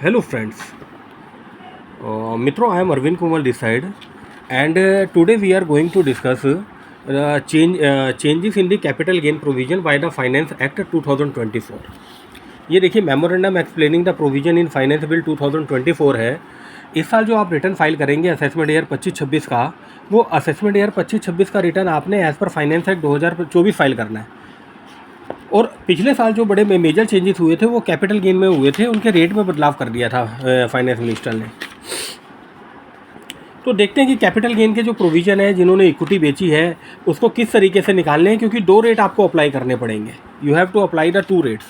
Hello friends, Mitro, I am Arvind Kumar this side, and today we are going to discuss changes in the capital gain provision by the Finance Act 2024. ये देखिए memorandum explaining the provision in finance bill 2024 है। इस साल जो आप return file करेंगे assessment year 25-26 का, वो असेसमेंट ईयर 25-26 का रिटर्न आपने as per finance act 2024 file करना है। और पिछले साल जो बड़े मेजर चेंजेस हुए थे वो कैपिटल गेन में हुए थे, उनके रेट में बदलाव कर दिया था फाइनेंस मिनिस्टर ने। तो देखते हैं कि कैपिटल गेन के जो प्रोविज़न है, जिन्होंने इक्विटी बेची है उसको किस तरीके से निकालने हैं, क्योंकि दो रेट आपको अप्लाई करने पड़ेंगे। You have to apply the two rates,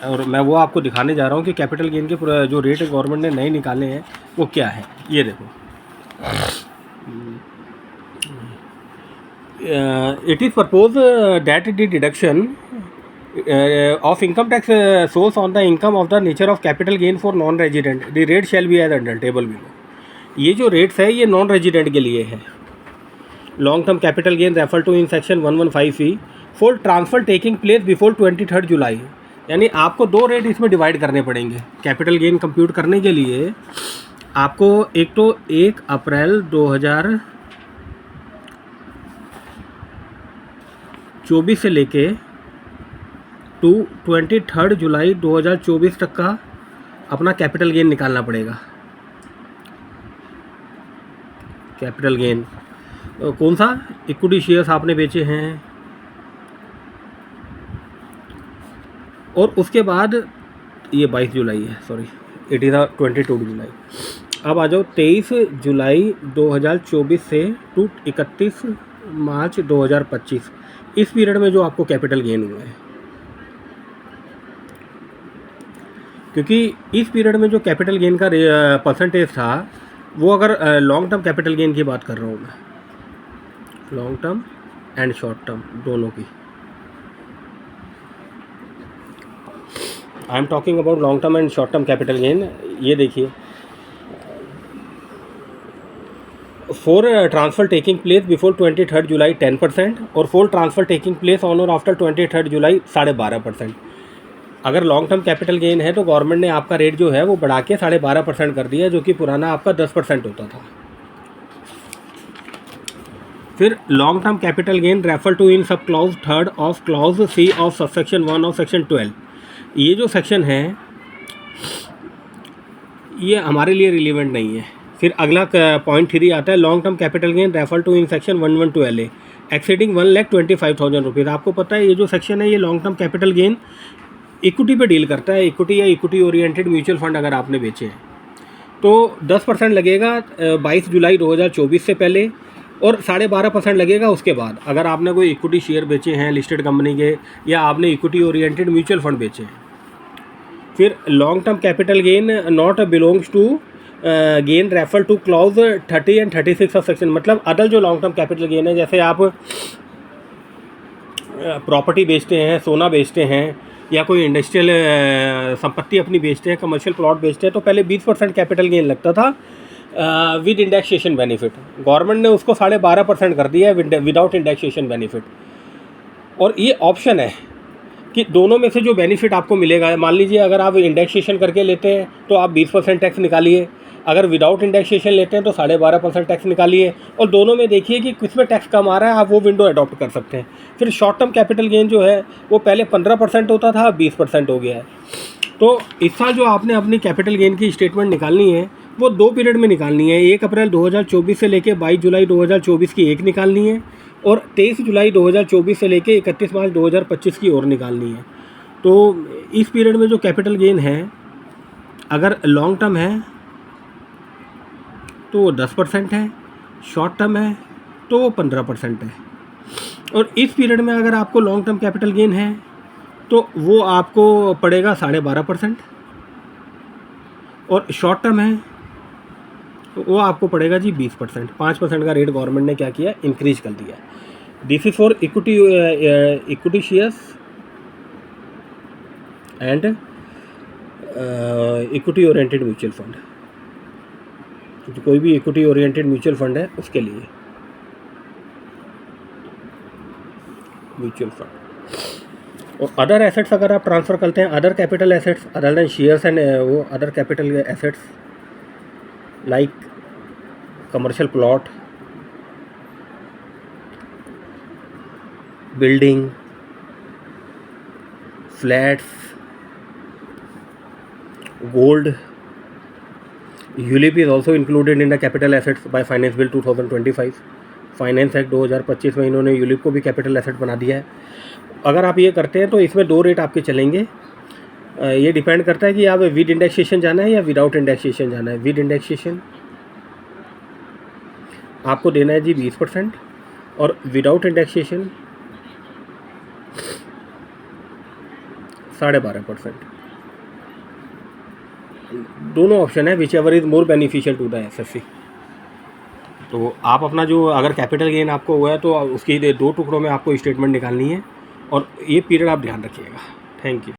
और मैं वो आपको दिखाने जा रहा हूँ कि कैपिटल गेन के जो रेट गवर्नमेंट ने नए निकाले हैं वो क्या है। ये देखो, it is proposed that the deduction of income tax source on the income of the nature of capital gain for non-resident, the rate shall be as under table below. ये जो रेट्स है ये नॉन रेजिडेंट के लिए है। Long term capital gain refer to in section 115E for transfer taking place before 23 July. यानी आपको दो रेट इसमें डिवाइड करने पड़ेंगे कैपिटल गेन कंप्यूट करने के लिए। आपको एक तो 1 अप्रैल 2024 से लेके 23 जुलाई 2024 तक का अपना कैपिटल गेन निकालना पड़ेगा। कैपिटल गेन कौन सा? इक्विटी शेयर्स आपने बेचे हैं, और उसके बाद ये 22 जुलाई है, सॉरी इट इज़ 22 जुलाई। अब आ जाओ 23 जुलाई 2024 से टू 31 मार्च 2025, इस पीरियड में जो आपको कैपिटल गेन हुआ है। क्योंकि इस पीरियड में जो कैपिटल गेन का परसेंटेज था वो, अगर लॉन्ग टर्म कैपिटल गेन की बात कर रहा हूँ मैं, long term and short term दोनों की, I am talking about long term and short term capital gain. ये देखिए, for transfer taking place before 23 जुलाई 10%, और for transfer taking place on और आफ्टर 23 जुलाई 12.5%। अगर लॉन्ग टर्म कैपिटल गेन है तो government ने आपका रेट जो है वो बढ़ा के 12.5% कर दिया, जो कि पुराना आपका 10% होता था। फिर long term capital gain refer to in sub clause 3 of clause C of subsection 1 of section 12। ये जो सेक्शन है ये हमारे लिए रिलेवेंट नहीं है। फिर अगला पॉइंट 3 आता है, long term capital gain refer to in section 112A exceeding 1,25,000 rupees. आपको पता है ये जो सेक्शन है ये long term capital gain equity पे डील करता है। इक्विटी या इक्विटी ओरिएंटेड म्यूचुअल फंड अगर आपने बेचे हैं तो 10% लगेगा 22 जुलाई 2024 से पहले, और 12.5% लगेगा उसके बाद। अगर आपने कोई इक्विटी शेयर बेचे हैं लिस्टेड कंपनी के, या आपने इक्विटी ओरिएंटेड म्यूचुअल फंड बेचे हैं। फिर long term capital gain not belongs to gain refer to clause 30 and 36 of section. मतलब अदर जो लॉन्ग टर्म कैपिटल गेन है, जैसे आप प्रॉपर्टी बेचते हैं, सोना बेचते हैं, या कोई इंडस्ट्रियल संपत्ति अपनी बेचते हैं, कमर्शियल प्लॉट बेचते हैं, तो पहले 20% कैपिटल गेन लगता था विद इंडेक्सेशन बेनिफिट। गवर्नमेंट ने उसको 12.5% कर दिया है विदाउट इंडेक्सेशन बेनिफिट। और ये ऑप्शन है कि दोनों में से जो बेनिफिट आपको मिलेगा, मान लीजिए अगर आप इंडेक्सेशन करके लेते हैं तो आप 20% टैक्स निकालिए, अगर विदाउट इंडेक्सेशन लेते हैं तो 12.5% टैक्स निकालिए, और दोनों में देखिए कि किस में टैक्स कम आ रहा है, आप वो विंडो अडॉप्ट कर सकते हैं। फिर शॉर्ट टर्म कैपिटल गेन जो है वो पहले 15% होता था, 20% हो गया है। तो इस साल जो आपने अपनी कैपिटल गेन की स्टेटमेंट निकालनी है वो दो पीरियड में निकालनी है। 1 अप्रैल 2024 से लेकर 22 जुलाई 2024 की एक निकालनी है, और 23 जुलाई 2024 से लेकर 31 मार्च 2025 की और निकालनी है। तो इस पीरियड में जो कैपिटल गेन है, अगर लॉन्ग टर्म है तो वो 10% है, शॉर्ट टर्म है तो वो 15% है। और इस पीरियड में अगर आपको लॉन्ग टर्म कैपिटल गेन है तो वो आपको पड़ेगा 12.5%, और शॉर्ट टर्म है तो वो आपको पड़ेगा जी 20%। 5% का रेट गवर्नमेंट ने क्या किया, इंक्रीज कर दिया। This is for equity shares and equity oriented mutual fund. तो कोई भी इक्विटी ओरिएंटेड म्यूचुअल फंड है उसके लिए म्यूचुअल फंड। और अदर एसेट्स अगर आप ट्रांसफ़र करते हैं, other capital assets other than shares and वो other capital assets like commercial plot, building, flats, gold. ULIP is also included in the capital assets by Finance Bill 2025. Finance act 2025 में इन्होंने ULIP को भी capital asset बना दिया है। अगर आप ये करते हैं तो इसमें 2 रेट आपके चलेंगे। ये डिपेंड करता है कि आप विद इंडेक्सेशन जाना है या विदाउट इंडेक्सेशन जाना है। विद इंडेक्सेशन आपको देना है जी 20% और विदाउट इंडेक्सेशन 12.5%। दोनों ऑप्शन है, whichever is more beneficial to the SSC. तो आप अपना जो अगर कैपिटल गेन आपको हुआ है तो उसकी 2 टुकड़ों में आपको स्टेटमेंट निकालनी है और ये पीरियड आप ध्यान रखिएगा। Thank you.